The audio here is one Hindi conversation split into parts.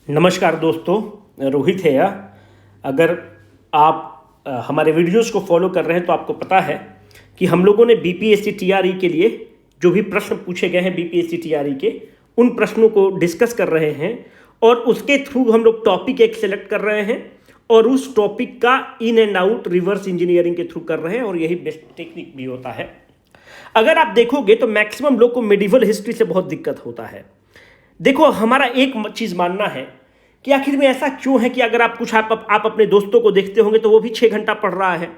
नमस्कार दोस्तों, रोहित है यह। अगर आप हमारे वीडियोस को फॉलो कर रहे हैं तो आपको पता है कि हम लोगों ने बीपीएससी टीआरई के लिए जो भी प्रश्न पूछे गए हैं बीपीएससी टीआरई के, उन प्रश्नों को डिस्कस कर रहे हैं और उसके थ्रू हम लोग टॉपिक एक सेलेक्ट कर रहे हैं और उस टॉपिक का in and out reverse engineering के थ्रू कर रहे हैं और यही बेस्ट टेक्निक भी होता है। अगर आप देखोगे तो मैक्सिमम लोग को मेडिवल हिस्ट्री से बहुत दिक्कत होता है। देखो, हमारा एक चीज़ मानना है कि आखिर में ऐसा क्यों है कि अगर आप कुछ आप अपने दोस्तों को देखते होंगे तो वो भी 6 घंटा पढ़ रहा है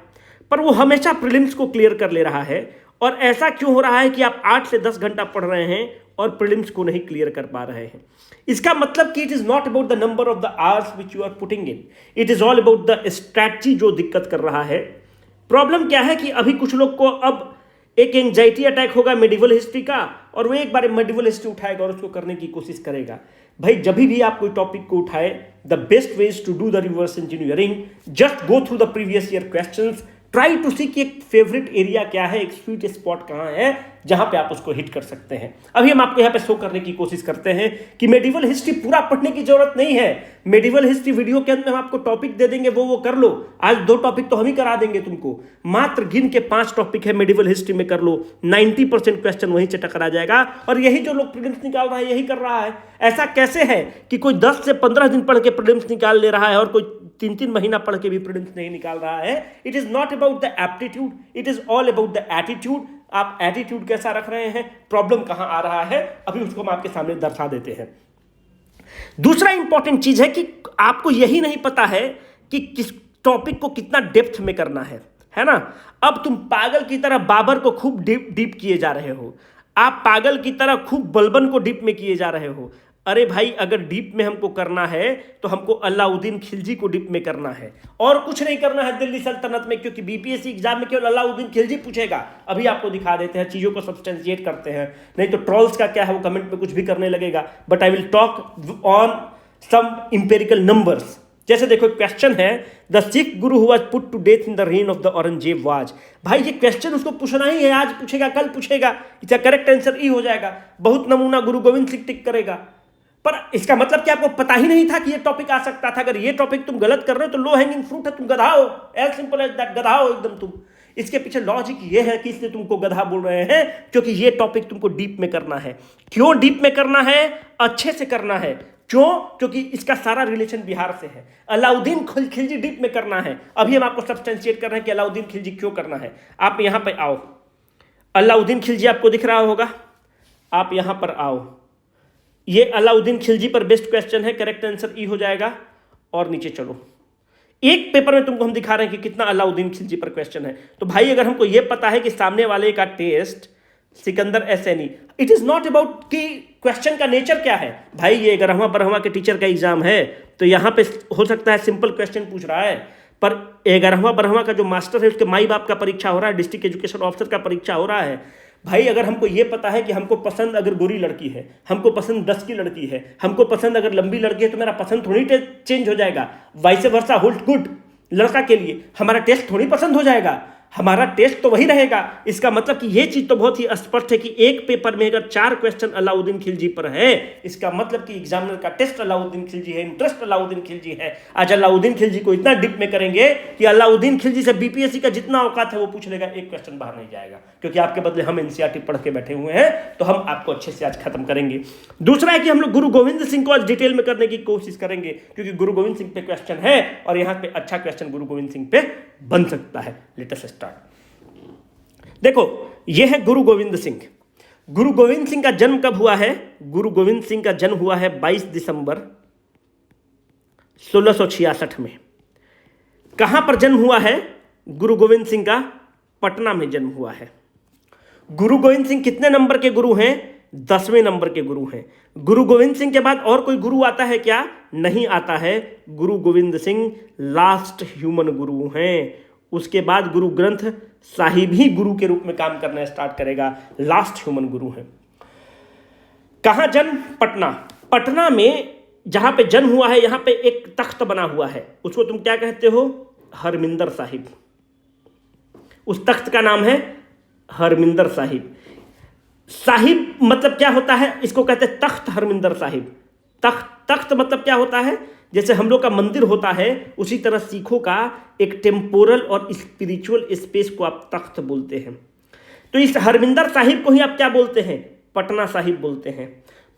पर वो हमेशा प्रीलिम्स को क्लियर कर ले रहा है, और ऐसा क्यों हो रहा है कि आप 8 से 10 घंटा पढ़ रहे हैं और प्रीलिम्स को नहीं क्लियर कर पा रहे हैं। इसका मतलब कि it is not about the number of the hours which you are putting in, it is all about the strategy जो दिक्कत कर रहा है। प्रॉब्लम क्या है कि अभी कुछ लोग को अब एक एंजाइटी अटैक होगा मेडिवल हिस्ट्री का, और वो एक बार मेडिवल हिस्ट्री उठाएगा और उसको करने की कोशिश करेगा। भाई, जब भी आप कोई टॉपिक को उठाए, the best way is to do the reverse engineering, just go through the previous year questions, try to see कि एक फेवरेट एरिया क्या है, एक स्वीट स्पॉट कहाँ है जहां पे आप उसको हिट कर सकते हैं। अभी हम आपको यहाँ पे शो करने की कोशिश करते हैं कि मेडिवल हिस्ट्री पूरा पढ़ने की जरूरत नहीं है। मेडिवल हिस्ट्री वीडियो के अंत में हम आपको टॉपिक दे देंगे, वो कर लो। आज 2 टॉपिक तो हम ही करा देंगे तुमको, मात्र गिन के 5 टॉपिक है मेडिवल हिस्ट्री में, कर लो। 90% क्वेश्चन वहीं से टकरा जाएगा। और यही जो लोग प्रीलिम्स निकाल रहा है यही कर रहा है। ऐसा कैसे है कि कोई 10 से 15 दिन पढ़ के प्रीलिम्स निकाल ले रहा है और कोई 3-3 महीना पढ़ के भी प्रीलिम्स नहीं निकाल रहा है। It is not about the aptitude, it is all about the attitude. आप एटीट्यूड कैसा रख रहे हैं, प्रॉब्लम कहां आ रहा है, अभी उसको हम आपके सामने दर्शा देते हैं। दूसरा इंपॉर्टेंट चीज है कि आपको यही नहीं पता है कि किस टॉपिक को कितना डेप्थ में करना है ना। अब तुम पागल की तरह बाबर को खूब डीप किए जा रहे हो, आप पागल की तरह खूब बलबन को डीप में किए जा रहे हो। अरे भाई, अगर डीप में हमको करना है तो हमको अलाउद्दीन खिलजी को डीप में करना है और कुछ नहीं करना है दिल्ली सल्तनत में, क्योंकि बीपीएससी एग्जाम में केवल अलाउद्दीन खिलजी पूछेगा। अभी आपको दिखा देते हैं, चीजों को सब्सटेंशिएट करते हैं, नहीं तो ट्रोल्स का क्या है वो कमेंट में कुछ भी करने लगेगा। But I will talk on some empirical numbers. जैसे देखो, क्वेश्चन है, the Sikh guru who was put to death in the reign of the Aurangzeb was. भाई, ये क्वेश्चन उसको पूछना ही है, आज पूछेगा कल पूछेगा, इसका करेक्ट आंसर ई हो जाएगा। बहुत नमूना गुरु गोविंद सिंह टिक करेगा। पर इसका मतलब कि आपको पता ही नहीं था कि ये टॉपिक आ सकता था। अगर ये टॉपिक तुम गलत कर रहे हो तो लो हैंगिंग फ्रूट है, तुम गधा हो। एज सिंपल एज दैट, गधा हो एकदम तुम। इसके पीछे लॉजिक ये है कि इसलिए तुमको गधा बोल रहे हैं क्योंकि ये टॉपिक तुमको डीप में करना है। क्यों डीप में करना है? अच्छे से करना है। क्यों? क्योंकि इसका सारा रिलेशन बिहार से है। अलाउद्दीन खिलजी डीप में करना है। अभी हम आपको सब्सटेंशिएट कर रहे हैं कि अलाउद्दीन खिलजी क्यों करना है। आप यहां पर आओ, अलाउद्दीन खिलजी आपको दिख रहा होगा, आप यहां पर आओ। ये अलाउद्दीन खिलजी पर बेस्ट क्वेश्चन है, करेक्ट आंसर ई हो जाएगा। और नीचे चलो, एक पेपर में तुमको हम दिखा रहे हैं कि कितना अलाउद्दीन खिलजी पर क्वेश्चन है। तो भाई, अगर हमको ये पता है कि सामने वाले का टेस्ट सिकंदर एसएनई, इट इज नॉट अबाउट कि क्वेश्चन का नेचर क्या है। भाई, ये 11वां 12वां के टीचर का एग्जाम है तो यहां पे हो सकता है सिंपल क्वेश्चन पूछ रहा है, पर 11वां 12वां का जो मास्टर है उसके माई बाप का परीक्षा हो रहा है, डिस्ट्रिक्ट एजुकेशन ऑफिसर का परीक्षा हो रहा है। भाई, अगर हमको ये पता है कि हमको पसंद अगर गोरी लड़की है, हमको पसंद 10 की लड़की है, हमको पसंद अगर लंबी लड़की है, तो मेरा पसंद थोड़ी चेंज हो जाएगा। वाइस वर्सा होल्ड गुड, लड़का के लिए हमारा टेस्ट थोड़ी पसंद हो जाएगा, हमारा टेस्ट तो वही रहेगा। इसका मतलब कि ये चीज तो बहुत ही स्पष्ट है कि एक पेपर में अगर 4 क्वेश्चन अलाउद्दीन खिलजी पर है, इसका मतलब कि एग्जामिनर का टेस्ट अलाउद्दीन खिलजी है, इंटरेस्ट अलाउद्दीन खिलजी है। आज अलाउद्दीन खिलजी को इतना डीप में करेंगे कि अलाउद्दीन खिलजी से बीपीएससी का जितना औकात है वो पूछ लेगा, एक क्वेश्चन बाहर नहीं जाएगा, क्योंकि आपके बदले हम एनसीईआरटी पढ़ के बैठे हुए हैं, तो हम आपको अच्छे से आज खत्म करेंगे। दूसरा है कि हम लोग गुरु गोविंद सिंह को आज डिटेल में करने की कोशिश करेंगे, क्योंकि गुरु गोविंद सिंह पे क्वेश्चन है और यहाँ पे अच्छा क्वेश्चन गुरु गोविंद सिंह पे बन सकता है। Let us start. देखो, यह है गुरु गोविंद सिंह। गुरु गोविंद सिंह का जन्म कब हुआ है? गुरु गोविंद सिंह का जन्म हुआ है 22 दिसंबर 1666 में। कहां पर जन्म हुआ है गुरु गोविंद सिंह का? पटना में जन्म हुआ है। गुरु गोविंद सिंह कितने नंबर के गुरु हैं? 10वें नंबर के गुरु हैं। गुरु गोविंद सिंह के बाद और कोई गुरु आता है क्या? नहीं आता है। गुरु गोविंद सिंह लास्ट ह्यूमन गुरु हैं। उसके बाद गुरु ग्रंथ साहिब ही गुरु के रूप में काम करना स्टार्ट करेगा, लास्ट ह्यूमन गुरु है। कहां जन्म? पटना। पटना में जहां पे जन्म हुआ है, यहां पे एक तख्त बना हुआ है, उसको तुम क्या कहते हो? हरमिंदर साहिब। उस तख्त का नाम है हरमिंदर साहिब। साहिब मतलब क्या होता है? इसको कहते हैं तख्त हरमिंदर साहिब। तख्त, तख्त मतलब क्या होता है, जैसे हम लोग का मंदिर होता है उसी तरह सिखों का एक टेम्पोरल और स्पिरिचुअल स्पेस को आप तख्त बोलते हैं। तो इस हरमिंदर साहिब को ही आप क्या बोलते हैं, पटना साहिब बोलते हैं।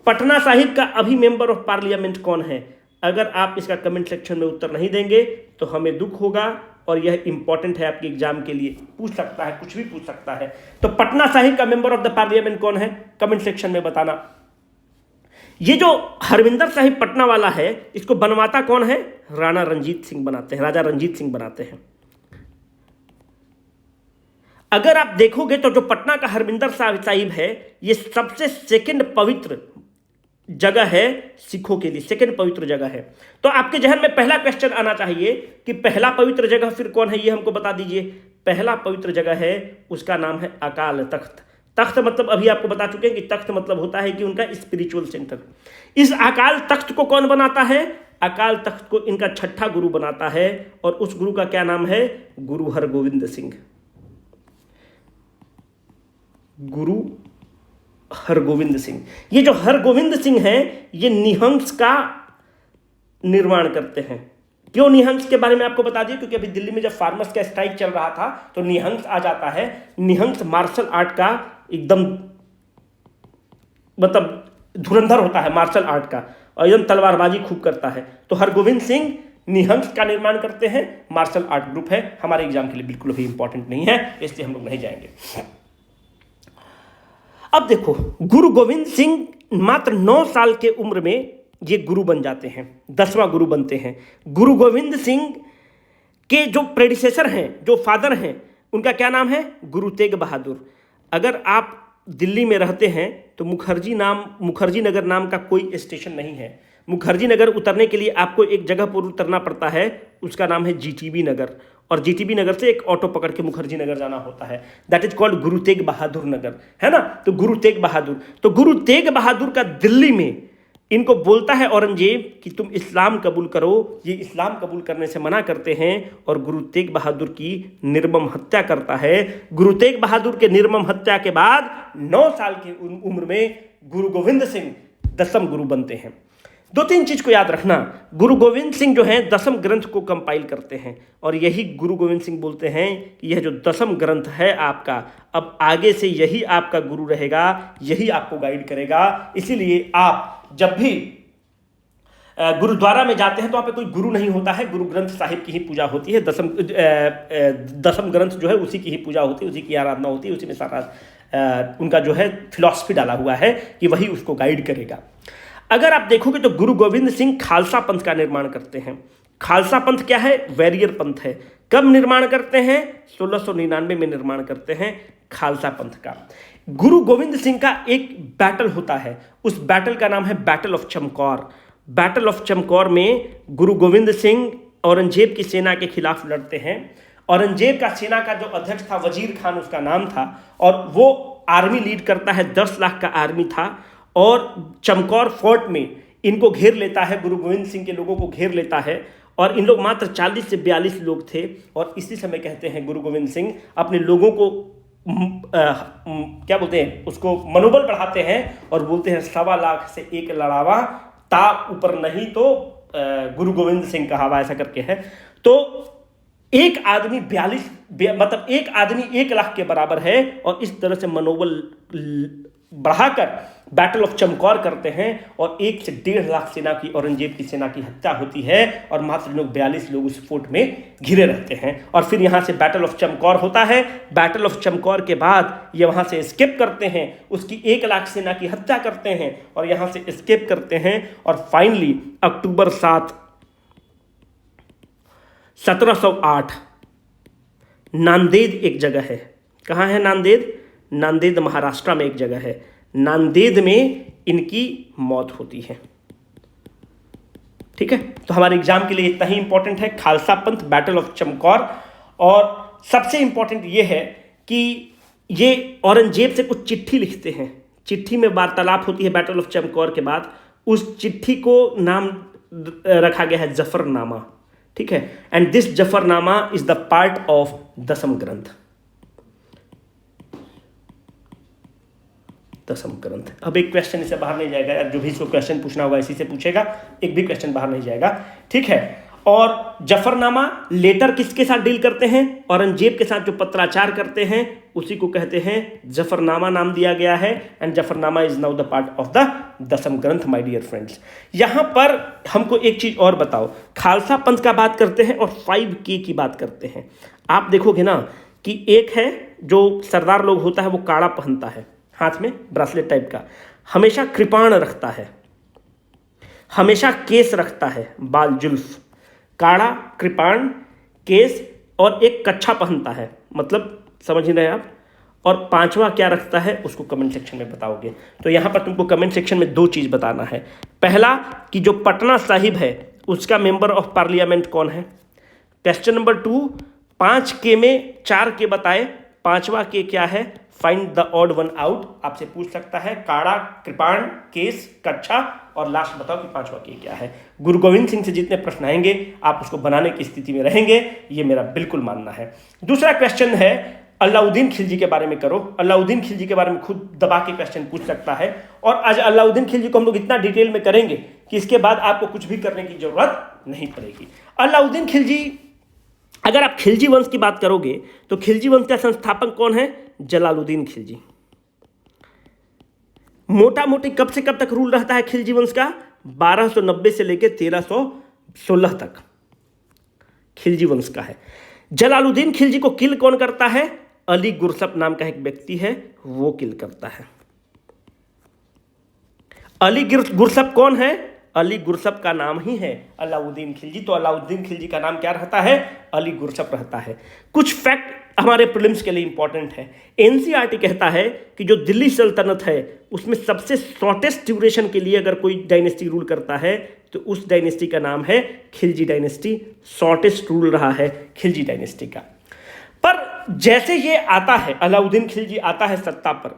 पटना साहिब का अभी मेंबर ऑफ पार्लियामेंट कौन है? अगर आप इसका कमेंट सेक्शन में उत्तर नहीं देंगे तो हमें दुख होगा, और यह इंपॉर्टेंट है आपके एग्जाम के लिए, पूछ सकता है, कुछ भी पूछ सकता है। तो पटना साहिब का मेंबर ऑफ द पार्लियामेंट कौन है, कमेंट सेक्शन में बताना। ये जो हरमिंदर साहिब पटना वाला है, इसको बनवाता कौन है? राणा रंजीत सिंह बनाते हैं, राजा रंजीत सिंह बनाते हैं। अगर आप देखोगे तो जो पटना का हरमिंदर साहिब है, ये सबसे सेकंड पवित्र जगह है सिखों के लिए, सेकंड पवित्र जगह है। तो आपके जहन में पहला क्वेश्चन आना चाहिए कि पहला पवित्र जगह फिर कौन है, ये हमको बता दीजिए। पहला पवित्र जगह है, उसका नाम है अकाल तख्त। तख्त मतलब अभी आपको बता चुके हैं कि तख्त मतलब होता है कि उनका स्पिरिचुअल सेंटर। इस अकाल तख्त को कौन बनाता है? अकाल तख्त को इनका छठा गुरु बनाता है, और उस गुरु का क्या नाम है? गुरु हरगोविंद सिंह। गुरु हरगोविंद सिंह। ये जो हरगोविंद सिंह हैं, ये निहंस का निर्माण करते हैं। क्यों निहंस के बारे में आपको बता दिए, क्योंकि अभी दिल्ली में जब फार्मर्स का स्ट्राइक चल रहा था तो निहंस आ जाता है। निहंस मार्शल आर्ट का एकदम मतलब धुरंधर होता है, मार्शल आर्ट का, और एकदम तलवारबाजी खूब करता है। तो हरगोविंद सिंह निहंस का निर्माण करते हैं, मार्शल आर्ट ग्रुप है। हमारे एग्जाम के लिए बिल्कुल भी इंपॉर्टेंट नहीं है, इसलिए हम लोग नहीं जाएंगे। अब देखो, गुरु गोविंद सिंह मात्र 9 साल के उम्र में ये गुरु बन जाते हैं, 10वां गुरु बनते हैं। गुरु गोविंद सिंह के जो प्रेडिसेसर हैं, जो फादर हैं, उनका क्या नाम है? गुरु तेग बहादुर। अगर आप दिल्ली में रहते हैं तो मुखर्जी नगर नाम का कोई स्टेशन नहीं है। मुखर्जी नगर उतरने के लिए आपको एक जगह पर उतरना पड़ता है, उसका नाम है जीटीबी नगर, और जीटीबी नगर से एक ऑटो पकड़ के मुखर्जी नगर जाना होता है। That is called Guru Tegh Bahadur नगर, है ना। तो गुरु तेग बहादुर, तो गुरु तेग बहादुर का दिल्ली में इनको बोलता है औरंगजेब कि तुम इस्लाम कबूल करो। ये इस्लाम कबूल करने से मना करते हैं, और गुरु तेग बहादुर की निर्मम हत्या करता है। गुरु तेग बहादुर के निर्मम हत्या के बाद 9 साल की उम्र में गुरु गोविंद सिंह 10म गुरु बनते हैं। 2-3 चीज को याद रखना। गुरु गोविंद सिंह जो हैं 10म ग्रंथ को कंपाइल करते हैं, और यही गुरु गोविंद सिंह बोलते हैं कि यह जो 10म ग्रंथ है आपका, अब आगे से यही आपका गुरु रहेगा, यही आपको गाइड करेगा। इसीलिए आप जब भी गुरुद्वारा में जाते हैं तो वहाँ पे कोई गुरु नहीं होता है, गुरु ग्रंथ साहिब की ही पूजा होती है। 10म ग्रंथ जो है उसी की ही पूजा होती है, उसी की आराधना होती है, उसी में सारा उनका जो है फिलॉसफी डाला हुआ है कि वही उसको गाइड करेगा। अगर आप देखोगे तो गुरु गोविंद सिंह खालसा पंथ का निर्माण करते हैं। खालसा पंथ क्या है? वैरियर पंथ है। कब निर्माण करते हैं? 1699 में निर्माण करते हैं खालसा पंथ का। गुरु गोविंद सिंह का एक बैटल होता है, उस बैटल का नाम है battle of Chamkaur. Battle of Chamkaur में गुरु गोविंद सिंह औरंगजेब की सेना के खिलाफ लड़ते हैं। औरंगजेब का सेना का जो अध्यक्ष था वजीर खान उसका नाम था, और वो आर्मी लीड करता है, 10 लाख का आर्मी था, और चमकौर फोर्ट में इनको घेर लेता है, गुरु गोविंद सिंह के लोगों को घेर लेता है, और इन लोग मात्र 40 से 42 लोग थे। और इसी समय कहते हैं गुरु गोविंद सिंह अपने लोगों को क्या बोलते हैं, उसको मनोबल बढ़ाते हैं और बोलते हैं 1.25 लाख से 1 लड़ावा ता ऊपर नहीं तो गुरु गोविंद सिंह कहावा, ऐसा करके है। तो एक आदमी 42 मतलब एक आदमी 1 लाख के बराबर है, और इस तरह से मनोबल बढ़ाकर बैटल ऑफ चमकौर करते हैं, और 1 से 1.5 लाख सेना की, औरंगजेब की सेना की हत्या होती है, और मात्र लोग 42 लोग उस फोर्ट में घिरे रहते हैं। और फिर यहाँ से बैटल ऑफ चमकौर होता है। बैटल ऑफ चमकौर के बाद ये वहाँ से एस्केप करते हैं, उसकी 1 लाख सेना की हत्या करते हैं, और यहाँ से एस्केप करते हैं। और फाइनली अक्टूबर 7, 1708 नांदेद एक जगह है। कहाँ है नांदेद? नांदेद महाराष्ट्र में एक जगह है। नांदेद में इनकी मौत होती है। ठीक है, तो हमारे एग्जाम के लिए इतना ही इंपॉर्टेंट है, खालसा पंथ, बैटल ऑफ चमकौर। और सबसे इंपॉर्टेंट ये है कि ये औरंगजेब से कुछ चिट्ठी लिखते हैं, चिट्ठी में वार्तालाप होती है बैटल ऑफ चमकौर के बाद। उस चिट्ठी को नाम रखा गया है जफरनामा। ठीक है, and this Zafarnama is the part of 10म ग्रंथ। दसम ग्रंथ। अब एक क्वेश्चन इसे बाहर नहीं जाएगा यार, जो भी इसको क्वेश्चन पूछना होगा इसी से पूछेगा, एक भी क्वेश्चन बाहर नहीं जाएगा, ठीक है। और जफरनामा लेटर किसके साथ डील करते हैं? औरंगजेब के साथ जो पत्राचार करते हैं उसी को कहते हैं जफरनामा नाम दिया गया है। And Zafarnama is now the part of the दसम ग्रंथ माय डियर फ्रेंड्स। यहां पर हमको एक चीज और बताओ, खालसा पंथ का बात करते हैं और 5K की बात करते हैं। आप देखोगे ना कि एक है जो सरदार लोग होता है वो काड़ा पहनता है, हाथ में ब्रासलेट टाइप का, हमेशा कृपाण रखता है, हमेशा केस रखता है, बाल जुल्फ, काड़ा, कृपाण, केस और एक कच्छा पहनता है, मतलब समझ ही रहे आप। और 5वां क्या रखता है उसको कमेंट सेक्शन में बताओगे। तो यहाँ पर तुमको कमेंट सेक्शन में 2 चीज़ बताना है। पहला कि जो पटना साहिब है उसका मेंबर ऑफ पार्लियामेंट कौन है। क्वेश्चन नंबर 2, 5K में 4K बताए, 5वां K क्या है, find the odd one out. आपसे पूछ सकता है काड़ा, कृपाण, केस, कच्छा और लास्ट बताओ कि 5वां K क्या है। गुरु गोविंद सिंह से जितने प्रश्न आएंगे आप उसको बनाने की स्थिति में रहेंगे, ये मेरा बिल्कुल मानना है। दूसरा क्वेश्चन है अलाउद्दीन खिलजी के बारे में करो। अलाउद्दीन खिलजी के बारे में खुद दबा के क्वेश्चन पूछ सकता है। और आज अलाउद्दीन खिलजी को हम लोग इतना डिटेल में करेंगे कि इसके बाद आपको कुछ भी करने की जरूरत नहीं पड़ेगी। अलाउद्दीन खिलजी, अगर आप खिलजी वंश की बात करोगे तो खिलजी वंश का संस्थापक कौन है, जलालुद्दीन खिलजी। मोटा मोटी कब से कब तक रूल रहता है खिलजी वंश का, 1290 से लेकर 1316 तक खिलजी वंश का है। जलालुद्दीन खिलजी को किल कौन करता है, अली गुरसप नाम का एक व्यक्ति है वो किल करता है। अली गुरसप कौन है, अली गुरसप का नाम ही है अलाउद्दीन खिलजी। तो अलाउद्दीन खिलजी का नाम क्या रहता है, अली गुरसप रहता है। कुछ फैक्ट हमारे प्रीलिम्स के लिए इंपॉर्टेंट है। एनसीईआरटी कहता है कि जो दिल्ली सल्तनत है उसमें सबसे शॉर्टेस्ट ड्यूरेशन के लिए अगर कोई डायनेस्टी रूल करता है तो उस डायनेस्टी का नाम है खिलजी डायनेस्टी। शॉर्टेस्ट रूल रहा है खिलजी डायनेस्टी का। पर जैसे ये आता है, अलाउद्दीन खिलजी आता है सत्ता पर,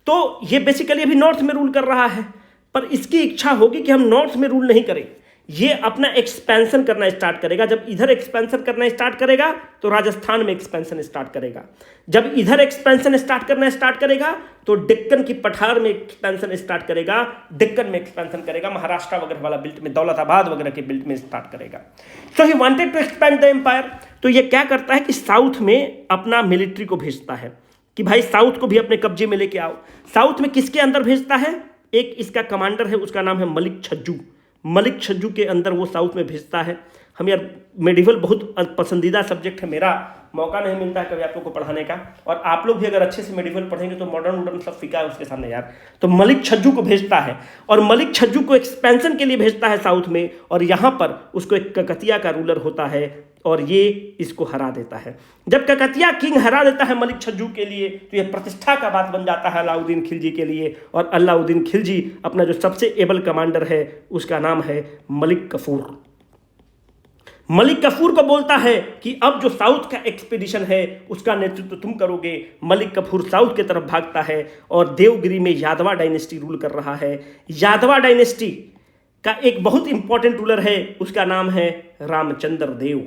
तो ये बेसिकली अभी नॉर्थ में रूल कर रहा है। पर इसकी इच्छा होगी कि हम नॉर्थ में रूल नहीं करें, ये अपना एक्सपेंशन करना स्टार्ट करेगा। जब इधर एक्सपेंशन करना स्टार्ट करेगा तो राजस्थान में एक्सपेंशन स्टार्ट करेगा। जब इधर एक्सपेंशन स्टार्ट करेगा तो डेक्कन की पठार में एक्सपेंशन स्टार्ट करेगा, डेक्कन में एक्सपेंशन करेगा, महाराष्ट्र वगैरह वाला बेल्ट में, दौलताबाद वगैरह के बेल्ट में स्टार्ट करेगा। So he wanted to expand the empire. तो ये क्या करता है कि साउथ में अपना मिलिट्री को भेजता है कि भाई साउथ को भी अपने कब्जे में लेके आओ। साउथ में किसके अंदर भेजता है, एक इसका कमांडर है उसका नाम है मलिक छज्जू। मलिक छज्जू के अंदर वो साउथ में भेजता है। हम यार मेडिवल बहुत पसंदीदा सब्जेक्ट है मेरा, मौका नहीं मिलता है कभी आप लोग को पढ़ाने का। और आप लोग भी अगर अच्छे से मेडिवल पढ़ेंगे तो मॉडर्न सब फीका है उसके सामने यार। तो मलिक छज्जू को भेजता है और मलिक छज्जू को एक्सपेंशन के लिए भेजता है साउथ में। और यहाँ पर उसको एक ककतिया का रूलर होता है और ये इसको हरा देता है। जब ककतिया किंग हरा देता है मलिक छज्जू के लिए तो यह प्रतिष्ठा का बात बन जाता है अलाउद्दीन खिलजी के लिए। और अलाउद्दीन खिलजी अपना जो सबसे एबल कमांडर है उसका नाम है मलिक कफूर। मलिक कफूर को बोलता है कि अब जो साउथ का एक्सपीडिशन है उसका नेतृत्व तुम करोगे। मलिक कफूर साउथ की तरफ भागता है और देवगिरी में यादवा डायनेस्टी रूल कर रहा है। यादवा डायनेस्टी का एक बहुत इंपॉर्टेंट रूलर है, उसका नाम है रामचंद्र देव।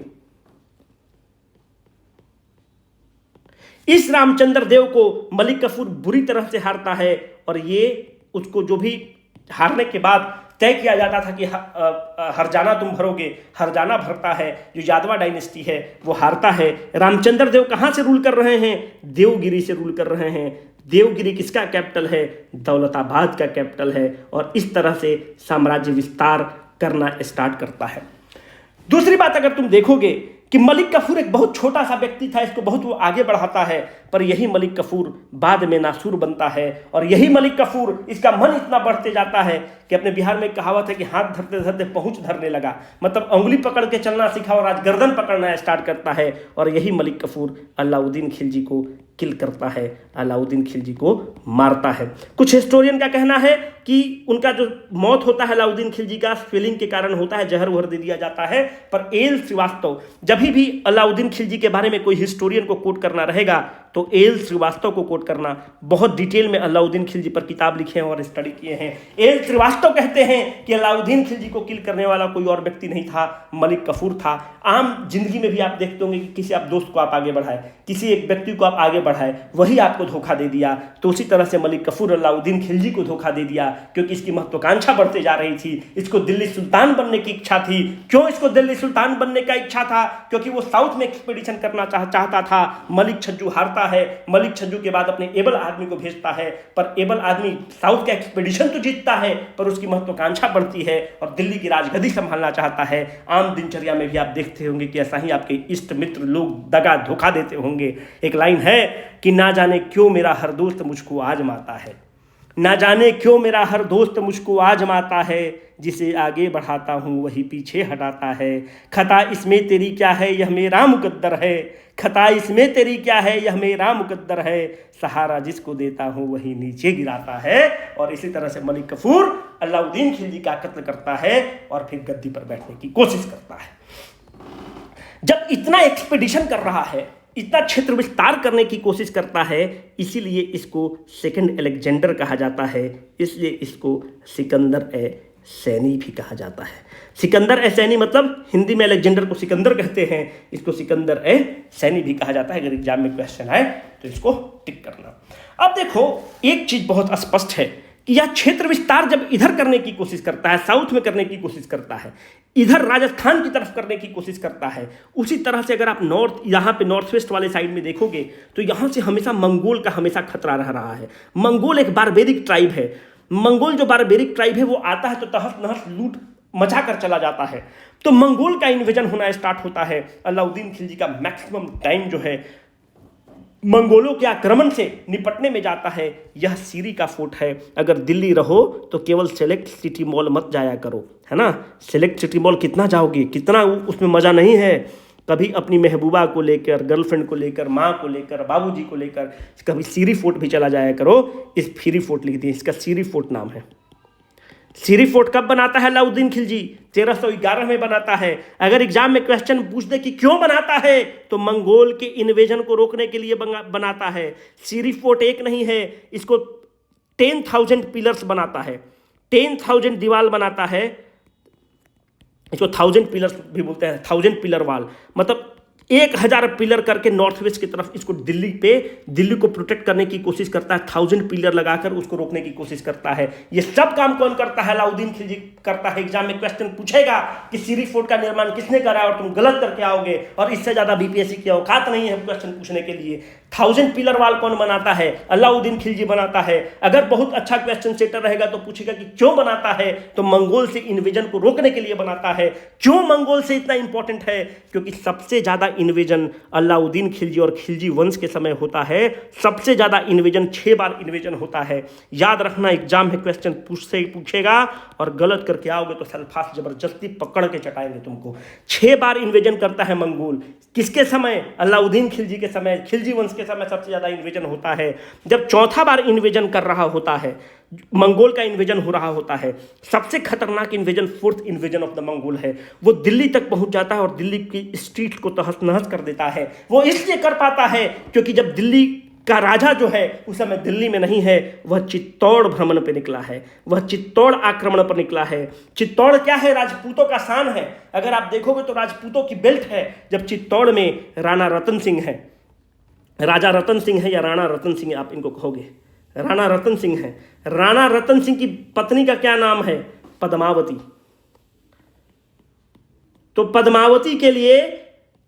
इस रामचंद्र देव को मलिक कफूर बुरी तरह से हारता है और ये उसको जो भी हारने के बाद तय किया जाता था कि हरजाना तुम भरोगे, हरजाना भरता है। जो यादवा डायनेस्टी है वो हारता है। रामचंद्र देव कहाँ से रूल कर रहे हैं, देवगिरी से रूल कर रहे हैं। देवगिरी किसका कैपिटल है, दौलताबाद का कैपिटल है। और इस तरह से साम्राज्य विस्तार करना स्टार्ट करता है। दूसरी बात अगर तुम देखोगे कि मलिक कफूर एक बहुत छोटा सा व्यक्ति था, इसको बहुत वो आगे बढ़ाता है। पर यही मलिक कफूर बाद में नासूर बनता है और यही मलिक कफूर, इसका मन इतना बढ़ते जाता है कि अपने बिहार में एक कहावत है कि हाथ धरते धरते पहुंच धरने लगा, मतलब उंगली पकड़ के चलना सीखा और आज गर्दन पकड़ना स्टार्ट करता है। और यही मलिक कफूर अलाउद्दीन खिलजी को किल करता है, अलाउद्दीन खिलजी को मारता है। कुछ हिस्टोरियन का कहना है कि उनका जो मौत होता है अलाउद्दीन खिलजी का स्वेलिंग के कारण होता है, जहर वहर दे दिया जाता है। पर एल श्रीवास्तव, जब भी अलाउद्दीन खिलजी के बारे में कोई हिस्टोरियन को कोट करना रहेगा तो एल श्रीवास्तव को कोट करना। बहुत डिटेल में अलाउद्दीन खिलजी पर किताब लिखे हैं और स्टडी किए हैं। एल श्रीवास्तव कहते हैं कि अलाउद्दीन खिलजी को किल करने वाला कोई और व्यक्ति नहीं था, मलिक कफूर था। आम जिंदगी में भी आप देखते होंगे कि किसी आप दोस्त को आप आगे बढ़ाए, किसी एक व्यक्ति को आप आगे बढ़ाए, वही आपको धोखा दे दिया। तो उसी तरह से मलिक कफूर अलाउद्दीन खिलजी को धोखा दे दिया, क्योंकि इसकी महत्वाकांक्षा बढ़ते जा रही थी। इसको दिल्ली सुल्तान बनने की इच्छा थी। क्यों इसको दिल्ली सुल्तान बनने का इच्छा था? क्योंकि वो साउथ में एक्सपीडिशन करना चाहता था। मलिक छज्जू हारता है, मलिक छज्जू के बाद अपने एबल आदमी को भेजता है, पर एबल आदमी साउथ का एक्सपीडिशन तो जीतता है, पर उसकी महत्वाकांक्षा बढ़ती है और दिल्ली की राजगद्दी संभालना चाहता है। आम दिनचर्या में भी आप देखते होंगे कि ऐसा ही आपके इष्ट मित्र लोग दगा धोखा देते होंगे। एक लाइन है कि ना जाने क्यों मेरा हर दोस्त मुझको आजमाता है, ना जाने क्यों मेरा हर दोस्त मुझको आजमाता है, जिसे आगे बढ़ाता हूँ वही पीछे हटाता है। खता इसमें तेरी क्या है, यह मेरा मुकद्दर है, खता इसमें तेरी क्या है, यह मेरा मुकद्दर है, सहारा जिसको देता हूँ वही नीचे गिराता है। और इसी तरह से मलिक कफूर अलाउद्दीन खिलजी का कत्ल करता है और फिर गद्दी पर बैठने की कोशिश करता है। जब इतना एक्सपीडिशन कर रहा है, इतना क्षेत्र विस्तार करने की कोशिश करता है, इसीलिए इसको सेकंड अलेक्जेंडर कहा जाता है, इसलिए इसको सिकंदर ए सैनी भी कहा जाता है। सिकंदर ए सैनी मतलब हिंदी में अलेक्जेंडर को सिकंदर कहते हैं, इसको सिकंदर ए सैनी भी कहा जाता है। अगर एग्जाम में क्वेश्चन आए तो इसको टिक करना। अब देखो, एक चीज बहुत स्पष्ट है कि यह क्षेत्र विस्तार जब इधर करने की कोशिश करता है, साउथ में करने की कोशिश करता है, इधर राजस्थान की तरफ करने की कोशिश करता है, उसी तरह से अगर आप यहाँ पे नॉर्थ वेस्ट वाले साइड में देखोगे तो यहाँ से हमेशा मंगोल का हमेशा खतरा रह रहा है। मंगोल एक बारबेरिक ट्राइब है। मंगोल जो बारबेरिक ट्राइब है वो आता है तो तहस नहस लूट मचा कर चला जाता है। तो मंगोल का इन्वेजन होना स्टार्ट होता है। अलाउद्दीन खिलजी का मैक्सिमम टाइम जो है मंगोलों के आक्रमण से निपटने में जाता है। यह सीरी का फोर्ट है। अगर दिल्ली रहो तो केवल सेलेक्ट सिटी मॉल मत जाया करो, है ना। सेलेक्ट सिटी मॉल कितना जाओगे, कितना उसमें मज़ा नहीं है। कभी अपनी महबूबा को लेकर, गर्लफ्रेंड को लेकर, माँ को लेकर, बाबूजी को लेकर कभी सीरी फोर्ट भी चला जाया करो। इस फ्री फोर्ट लिख दिए, इसका सीरी फोर्ट नाम है। सीरी फोर्ट कब बनाता है अलाउद्दीन खिलजी? 1311 में बनाता है। अगर एग्जाम में क्वेश्चन पूछ दे कि क्यों बनाता है, तो मंगोल के इन्वेजन को रोकने के लिए बनाता है। सीरी फोर्ट एक नहीं है, इसको 10,000 पिलर्स बनाता है, 10,000 दीवार बनाता है। इसको 1000 पिलर्स भी बोलते हैं, 1000 पिलर वाल, मतलब 1000 पिलर करके नॉर्थ वेस्ट की तरफ इसको दिल्ली को प्रोटेक्ट करने की कोशिश करता है। 1000 पिलर लगाकर उसको रोकने की कोशिश करता है। ये सब काम कौन करता है? अलाउद्दीन खिलजी करता है। एग्जाम में क्वेश्चन पूछेगा कि सीरी फोर्ट का निर्माण किसने करा और तुम गलत करके आओगे, और इससे ज्यादा बीपीएससी की औकात नहीं है क्वेश्चन पूछने के लिए। 1000 पिलर वाल कौन बनाता है? अलाउद्दीन खिलजी बनाता है। अगर बहुत अच्छा क्वेश्चन सेटर रहेगा तो पूछेगा कि क्यों बनाता है, तो मंगोल से इन्वेजन को रोकने के लिए बनाता है। क्यों मंगोल से इतना इंपॉर्टेंट है? क्योंकि सबसे ज्यादा इन्वेजन अलाउद्दीन खिलजी और खिलजी वंश के समय होता है। सबसे ज्यादा इन्वेजन 6 बार इन्वेजन होता है। याद रखना, एग्जाम में क्वेश्चन पूछेगा और गलत करके आओगे तो सल्फास जबरदस्ती पकड़ के चटाएंगे तुमको। 6 बार इन्वेजन करता है मंगोल। किसके समय? अलाउद्दीन खिलजी के समय, खिलजी वंश के समय सबसे ज्यादा इन्वेजन होता है। जब चौथा बार इन्वेजन कर रहा होता है, मंगोल का इन्वेजन हो रहा होता है, सबसे खतरनाक invasion 4th invasion of the Mongol है। वो दिल्ली तक पहुंच जाता है और दिल्ली की स्ट्रीट को तहस नहस कर देता है। वो इसलिए कर पाता है क्योंकि जब दिल्ली का राजा जो है उस समय दिल्ली में नहीं है, वह चित्तौड़ भ्रमण पे निकला है, वह चित्तौड़ आक्रमण पर निकला है। चित्तौड़ क्या है? राजपूतों का शान है। अगर आप देखोगे तो राजपूतों की बेल्ट है। जब चित्तौड़ में राणा रतन सिंह है, राजा रतन सिंह है या राणा रतन सिंह आप इनको कहोगे, राणा रतन सिंह है। राणा रतन सिंह की पत्नी का क्या नाम है? पद्मावती। तो पद्मावती के लिए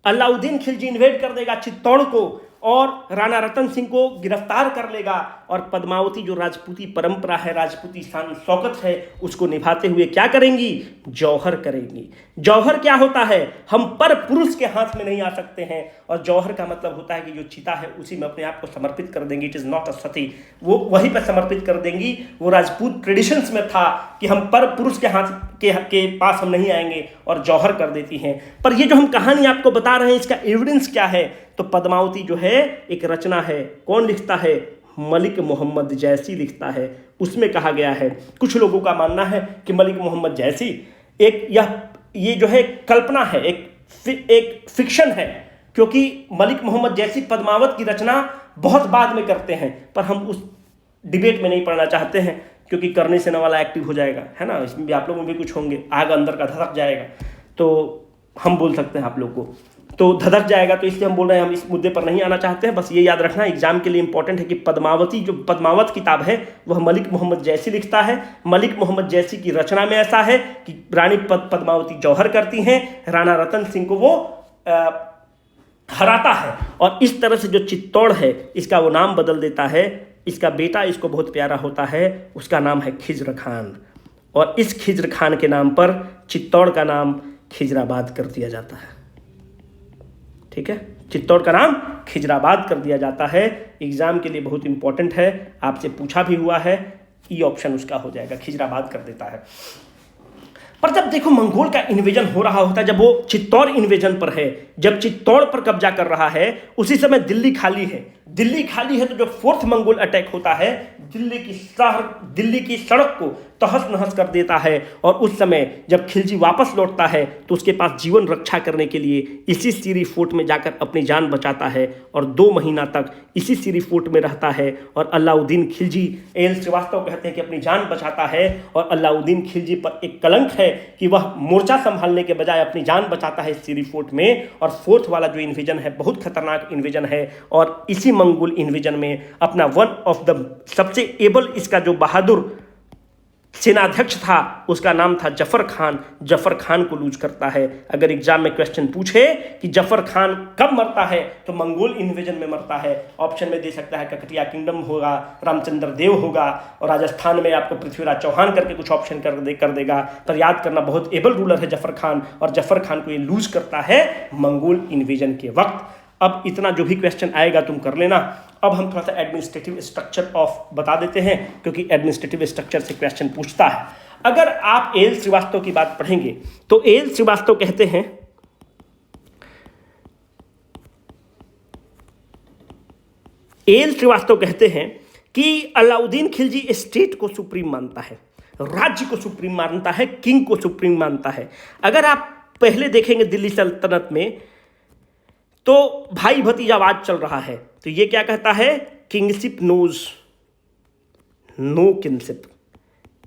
अलाउद्दीन खिलजी इन्वेड कर देगा चित्तौड़ को और राणा रतन सिंह को गिरफ्तार कर लेगा। और पद्मावती जो राजपूती परंपरा है, राजपूती शान शौकत है, उसको निभाते हुए क्या करेंगी? जौहर करेंगी। जौहर क्या होता है? हम पर पुरुष के हाथ में नहीं आ सकते हैं। और जौहर का मतलब होता है कि जो चिता है उसी में अपने आप को समर्पित कर देंगी। इट इज नॉट अ सती, वो वहीं पर समर्पित कर देंगी। वो राजपूत ट्रेडिशंस में था कि हम पर पुरुष के हाथ के पास हम नहीं आएंगे, और जौहर कर देती हैं। पर ये जो हम कहानी आपको बता रहे हैं, इसका एविडेंस क्या है? तो पद्मावती जो है एक रचना है। कौन लिखता है? मलिक मोहम्मद जैसी लिखता है, उसमें कहा गया है। कुछ लोगों का मानना है कि मलिक मोहम्मद जैसी ये जो है कल्पना है, एक फिक्शन है, क्योंकि मलिक मोहम्मद जैसी पद्मावत की रचना बहुत बाद में करते हैं, पर हम उस डिबेट में नहीं पढ़ना चाहते हैं, क्योंकि करने से न वाला एक्टिव हो जाएगा, है ना, इसमें भी आप लोगों में भी कुछ होंगे, आग अंदर का धधक जाएगा, तो हम बोल सकते हैं आप लोग को, तो धधक जाएगा, तो इसलिए हम बोल रहे हैं हम इस मुद्दे पर नहीं आना चाहते हैं। बस ये याद रखना एग्जाम के लिए इंपॉर्टेंट है कि पद्मावत किताब है वह मलिक मोहम्मद जैसी लिखता है। मलिक मोहम्मद जैसी की रचना में ऐसा है कि रानी पद्मावती जौहर करती हैं, राणा रतन सिंह को वो हराता है, और इस तरह से जो चित्तौड़ है इसका वो नाम बदल देता है। इसका बेटा इसको बहुत प्यारा होता है, उसका नाम है खिज्र खान, और इस खिज्र खान के नाम पर चित्तौड़ का नाम खिजराबाद कर दिया जाता है। ठीक है, चित्तौड़ का नाम खिजराबाद कर दिया जाता है। एग्जाम के लिए बहुत इंपॉर्टेंट है, आपसे पूछा भी हुआ है, ई ऑप्शन उसका हो जाएगा, खिजराबाद कर देता है। पर जब देखो मंगोल का इन्वेजन हो रहा होता है, जब वो चित्तौड़ इन्वेजन पर है, जब चित्तौड़ पर कब्जा कर रहा है, उसी समय दिल्ली खाली है। दिल्ली खाली है तो जो फोर्थ मंगोल अटैक होता है दिल्ली की सड़क को तहस नहस कर देता है, और उस समय जब खिलजी वापस लौटता है तो उसके पास जीवन रक्षा करने के लिए इसी सीरी फोर्ट में जाकर अपनी जान बचाता है, और 2 महीना तक इसी सीरी फोर्ट में रहता है। और अलाउद्दीन खिलजी, एल श्रीवास्तव कहते हैं कि अपनी जान बचाता है, और अलाउद्दीन खिलजी पर एक कलंक है कि वह मोर्चा संभालने के बजाय अपनी जान बचाता है इस सीरी फोर्ट में। और फोर्थ वाला जो इन्वेजन है बहुत खतरनाक इन्वेजन है, और इसी मंगोल इन्वेजन में अपना वन ऑफ द सबसे एबल, इसका जो बहादुर सेनाध्यक्ष था उसका नाम था जफर खान, जफर खान को लूज करता है। अगर एग्जाम में क्वेश्चन पूछे कि जफर खान कब मरता है तो मंगोल इन्वेजन में मरता है। ऑप्शन में दे सकता है ककटिया किंगडम होगा, रामचंद्र देव होगा, और राजस्थान में आपको पृथ्वीराज चौहान करके कुछ ऑप्शन कर देगा। पर याद करना बहुत एबल रूलर है जफर खान, और जफर खान को ये लूज करता है मंगोल इन्वेजन के वक्त। अब इतना जो भी क्वेश्चन आएगा तुम कर लेना। अब हम थोड़ा सा एडमिनिस्ट्रेटिव स्ट्रक्चर ऑफ बता देते हैं, क्योंकि एडमिनिस्ट्रेटिव स्ट्रक्चर से क्वेश्चन पूछता है। अगर आप एल श्रीवास्तव की बात पढ़ेंगे तो एल श्रीवास्तव कहते हैं कि अलाउद्दीन खिलजी स्टेट को सुप्रीम मानता है, राज्य को सुप्रीम मानता है, किंग को सुप्रीम मानता है। अगर आप पहले देखेंगे दिल्ली सल्तनत में तो भाई भतीजावाद चल रहा है, तो ये क्या कहता है, किंगशिप नोज नो किंगशिप।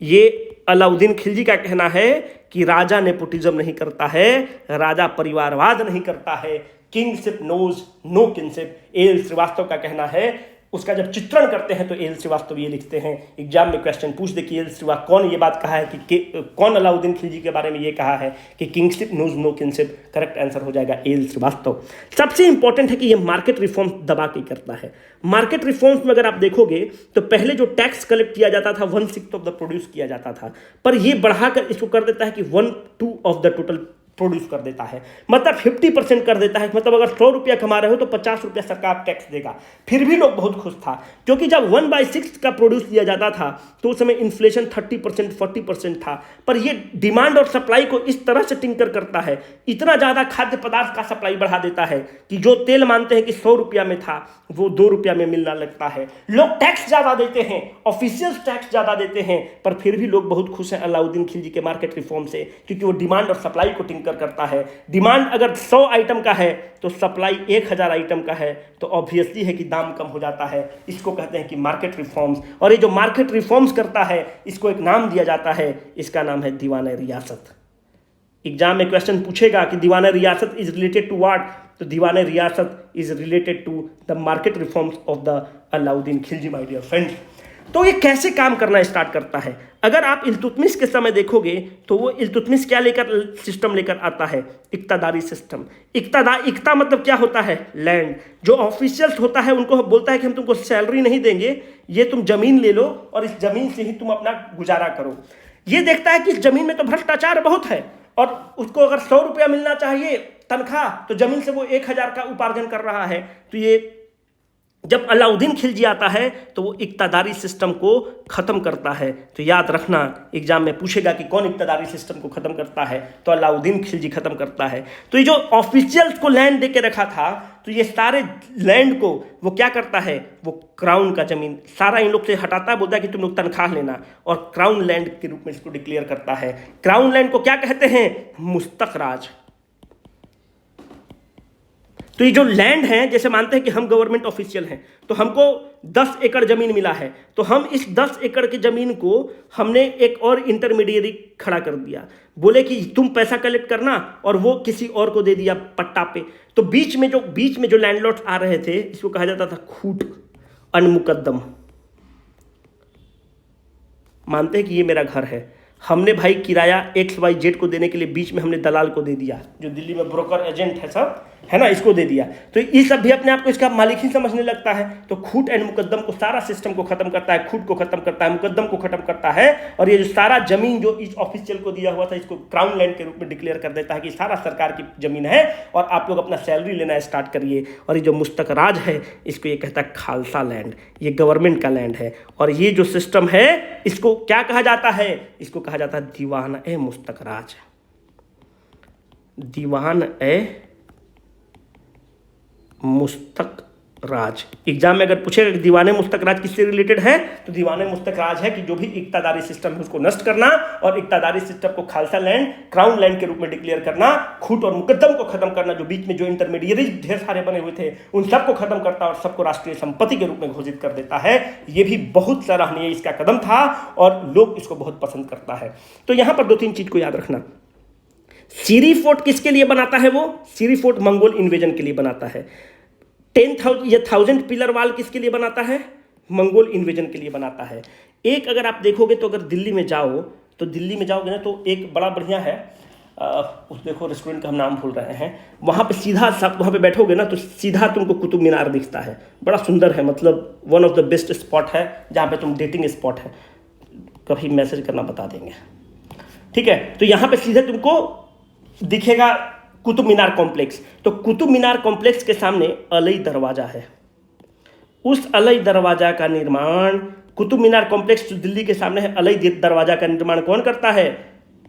ये अलाउद्दीन खिलजी का कहना है कि राजा नेपोटिज्म नहीं करता है, राजा परिवारवाद नहीं करता है, kingship knows no kingship. L Srivastava का कहना है। उसका जब चित्रण करते हैं तो एल श्रीवास्तव ये लिखते हैं, एग्जाम में क्वेश्चन पूछ दे कि एल श्रीवास्तव कौन ये बात कहा है कि कौन अलाउद्दीन खिलजी के बारे में ये कहा है कि kingship knows no kingship. Correct answer हो जाएगा एल श्रीवास्तव। सबसे इंपॉर्टेंट है कि ये मार्केट रिफॉर्म्स दबा के करता है। मार्केट रिफॉर्म्स में अगर आप देखोगे तो पहले जो टैक्स कलेक्ट किया जाता था 1/6 ऑफ द प्रोड्यूस किया जाता था, पर ये बढ़ाकर इसको कर देता है कि 1/2 ऑफ द टोटल प्रोड्यूस कर देता है, मतलब 50% कर देता है। मतलब अगर 100 रुपया कमा रहे हो तो 50 रुपया सरकार टैक्स देगा। फिर भी लोग बहुत खुश था, क्योंकि जब 1/6 का प्रोड्यूस दिया जाता था तो उस समय इन्फ्लेशन 30% 40% था। पर ये डिमांड और सप्लाई को इस तरह से टिंकर करता है, इतना ज़्यादा खाद्य पदार्थ का सप्लाई बढ़ा देता है कि जो तेल मानते हैं कि 100 रुपया में था वो 2 रुपया में मिलना लगता है। लोग टैक्स ज़्यादा देते हैं, ऑफिशियल टैक्स ज़्यादा देते हैं, पर फिर भी लोग बहुत खुश हैं अलाउद्दीन खिलजी के मार्केट रिफॉर्म से, क्योंकि वो डिमांड और सप्लाई को टिंकर करता है। डिमांड अगर 100 आइटम का है तो सप्लाई 1000 आइटम का है, तो ऑब्वियसली है कि दाम कम हो जाता है। इसको कहते हैं कि मार्केट रिफॉर्म्स। और ये जो मार्केट रिफॉर्म्स करता है इसको एक नाम दिया जाता है, इसका नाम है दीवाने रियासत। एग्जाम में क्वेश्चन पूछेगा कि दीवाने Riyasat is related to what, तो Diwane Riyasat is related to the market reforms of the Alauddin Khilji my dear friends. तो ये कैसे काम करना स्टार्ट करता है? अगर आप इल्तुतमिश के समय देखोगे तो वो इल्तुतमिश क्या लेकर सिस्टम लेकर आता है, इक्तादारी सिस्टम। इक्ता मतलब क्या होता है, लैंड। जो ऑफिशियल्स होता है उनको बोलता है कि हम तुमको सैलरी नहीं देंगे, ये तुम जमीन ले लो और इस जमीन से ही तुम अपना गुजारा करो। ये देखता है कि इस जमीन में तो भ्रष्टाचार बहुत है, और उसको अगर 100 रुपया मिलना चाहिए तनख्वाह, तो जमीन से वो 1000 का उपार्जन कर रहा है, तो ये जब अलाउद्दीन खिलजी आता है तो वो इक्तादारी सिस्टम को ख़त्म करता है। तो याद रखना, एग्जाम में पूछेगा कि कौन इक्तादारी सिस्टम को ख़त्म करता है, तो अलाउद्दीन खिलजी ख़त्म करता है। तो ये जो ऑफिशियल्स को लैंड दे के रखा था, तो ये सारे लैंड को वो क्या करता है, वो क्राउन का ज़मीन सारा इन लोग से हटाता है, बोलता है कि तुम लोग तनख्वाह लेना, और क्राउन लैंड के रूप में इसको डिक्लेयर करता है। क्राउन लैंड को क्या कहते हैं, मुस्तक राज। तो ये जो लैंड है, जैसे मानते हैं कि हम गवर्नमेंट ऑफिशियल हैं, तो हमको 10 एकड़ ज़मीन मिला है, तो हम इस 10 एकड़ की ज़मीन को हमने एक और इंटरमीडिएरी खड़ा कर दिया, बोले कि तुम पैसा कलेक्ट करना, और वो किसी और को दे दिया पट्टा पे। तो बीच में जो लैंडलॉर्ड्स आ रहे थे, इसको कहा जाता था खूट अनमुकद्दम। मानते हैं कि ये मेरा घर है, हमने भाई किराया XYZ को देने के लिए बीच में हमने दलाल को दे दिया, जो दिल्ली में ब्रोकर एजेंट है सब, है ना, इसको दे दिया। तो ये सब भी अपने आप को इसका मालिक ही समझने लगता है। तो खूट एंड मुकद्दम को, सारा सिस्टम को खत्म करता है, खूट को खत्म करता है, मुकद्दम को खत्म करता है, और ये जो सारा जमीन जो इस ऑफिशियल को दिया हुआ था, इसको क्राउन लैंड के रूप में डिक्लेयर कर देता है कि सारा सरकार की जमीन है, और आप लोग अपना सैलरी लेना स्टार्ट करिए। और ये जो मुस्तक राज है, इसको ये कहता है खालसा लैंड, ये गवर्नमेंट का लैंड है। और ये जो सिस्टम है, इसको क्या कहा जाता है, इसको कहा जाता है दीवान ए मुस्तक राज। दीवान ए मुस्तक राज। एग्जाम में अगर पूछेगा कि दीवाने मुस्तक राज किससे रिलेटेड है, तो दीवाने मुस्तक राज है कि जो भी इक्तादारी सिस्टम है उसको नष्ट करना, और इक्तादारी सिस्टम को खालसा लैंड, क्राउन लैंड के रूप में डिक्लेयर करना, खूट और मुकद्दम को खत्म करना, जो बीच में जो इंटरमीडिएरीज ढेर सारे बने हुए थे उन सबको खत्म करता और सबको राष्ट्रीय संपत्ति के रूप में घोषित कर देता है। ये भी बहुत सराहनीय इसका कदम था, और लोग इसको बहुत पसंद करता है। तो यहां पर 2-3 चीज को याद रखना। सीरी फोर्ट किसके लिए बनाता है, वो सीरी फोर्ट मंगोल इन्वेजन के लिए बनाता है। 10,000 पिलर वाल किसके लिए बनाता है, मंगोल इन्वेजन के लिए बनाता है। एक अगर आप देखोगे तो अगर दिल्ली में जाओगे ना, तो एक बड़ा बढ़िया है, उस देखो रेस्टोरेंट का हम नाम भूल रहे हैं, वहाँ पे सीधा वहाँ पे बैठोगे ना, तो सीधा तुमको कुतुब मीनार दिखता है, बड़ा सुंदर है, मतलब one of the best spot है जहाँ पे तुम डेटिंग स्पॉट है, कभी मैसेज करना बता देंगे, ठीक है। तो यहाँ पे सीधे तुमको दिखेगा कुतुब मीनार कॉम्प्लेक्स। तो कुतुब मीनार कॉम्प्लेक्स के सामने अलई दरवाजा है, उस अलई दरवाजा का निर्माण, कुतुब मीनार कॉम्प्लेक्स जो दिल्ली के सामने है, अलई दरवाजा का निर्माण कौन करता है,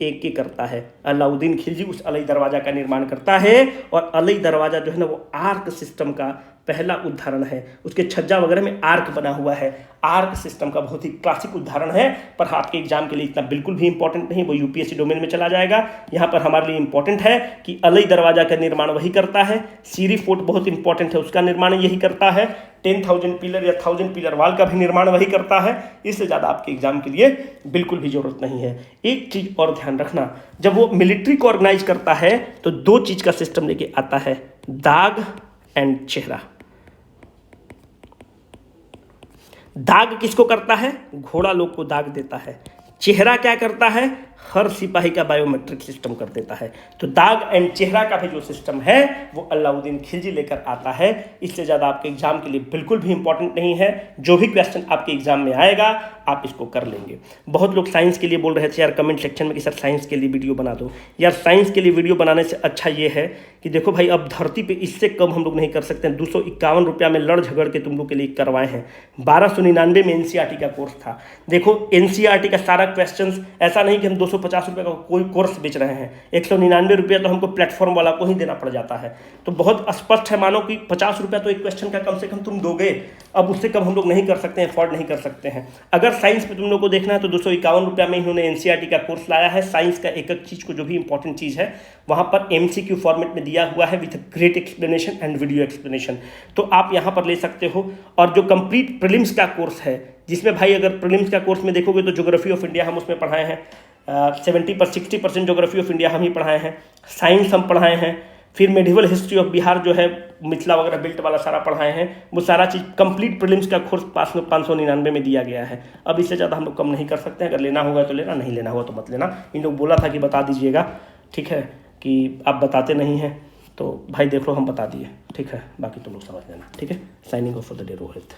एक ही करता है, अलाउद्दीन खिलजी उस अलई दरवाजा का निर्माण करता है। और अलई दरवाजा जो है ना, वो आर्क सिस्टम का पहला उदाहरण है, उसके छज्जा वगैरह में आर्क बना हुआ है, आर्क सिस्टम का बहुत ही क्लासिक उदाहरण है, पर आपके एग्जाम के लिए इतना बिल्कुल भी इंपॉर्टेंट नहीं, वो यूपीएससी डोमेन में चला जाएगा। यहाँ पर हमारे लिए इंपॉर्टेंट है कि अलई दरवाजा का निर्माण वही करता है, सीरी फोर्ट बहुत इंपॉर्टेंट है, उसका निर्माण यही करता है, 10,000 पिलर या 1000 पिलर वाल का भी निर्माण वही करता है। इससे ज़्यादा आपके एग्जाम के लिए बिल्कुल भी जरूरत नहीं है। एक चीज़ और ध्यान रखना, जब वो मिलिट्री को ऑर्गेनाइज करता है तो 2 चीज़ का सिस्टम लेके आता है, दाग एंड चेहरा। दाग किसको करता है, घोड़ा लोग को दाग देता है। चेहरा क्या करता है, हर सिपाही का बायोमेट्रिक सिस्टम कर देता है। तो दाग एंड चेहरा का भी जो सिस्टम है वो अलाउद्दीन खिलजी लेकर आता है। इससे ज़्यादा आपके एग्जाम के लिए बिल्कुल भी इंपॉर्टेंट नहीं है, जो भी क्वेश्चन आपके एग्जाम में आएगा आप इसको कर लेंगे। बहुत लोग साइंस के लिए बोल रहे थे यार कमेंट सेक्शन में कि सर साइंस के लिए वीडियो बना दो। यार साइंस के लिए वीडियो बनाने से अच्छा ये है कि देखो भाई, अब धरती पर इससे कम हम लोग नहीं कर सकते हैं। 251 रुपया में लड़ झगड़ के तुम लोग के लिए करवाए हैं। 1299 में NCERT का कोर्स था। देखो NCERT का सारा क्वेश्चन, ऐसा नहीं कि हम 250 रुपये का कोई कोर्स बेच रहे हैं, 199 रुपया तो हमको प्लेटफॉर्म वाला को ही देना पड़ जाता है। तो बहुत स्पष्ट है, मानो कि 50 रुपया तो एक क्वेश्चन का कम से कम तुम दोगे, अब उससे कम हम लोग नहीं कर सकते हैं, अफोर्ड नहीं कर सकते हैं। अगर साइंस पे तुम लोग को देखना है तो 251 रुपया में इन्होंने NCERT का कोर्स लाया है। साइंस का एक एक चीज़ को जो भी इंपॉर्टेंट चीज़ है वहाँ पर MCQ फॉर्मेट में दिया हुआ है with great explanation and video explanation, तो आप यहाँ पर ले सकते हो। और जो कंप्लीट प्रीलिम्स का कोर्स है, जिसमें भाई अगर प्रीलिम्स का कोर्स में देखोगे तो ज्योग्राफी ऑफ इंडिया हम उसमें पढ़ाए हैं, 60% ज्योग्राफी ऑफ इंडिया हम ही पढ़ाए हैं, साइंस हम पढ़ाए हैं, फिर मेडिवल हिस्ट्री ऑफ बिहार जो है मिथिला वगैरह बेल्ट वाला सारा पढ़ाए हैं। वो सारा चीज़ कंप्लीट प्रीलिम्स का कोर्स 599 में दिया गया है। अब इससे ज़्यादा हम लोग कम नहीं कर सकते हैं। अगर लेना होगा तो लेना, नहीं लेना होगा तो मत लेना। इन लोग बोला था कि बता दीजिएगा, ठीक है, कि आप बताते नहीं हैं, तो भाई देख लो हम बता दिए, ठीक है, बाकी तुम लोग समझ लेना, ठीक है। Signing off for the day, Rohit.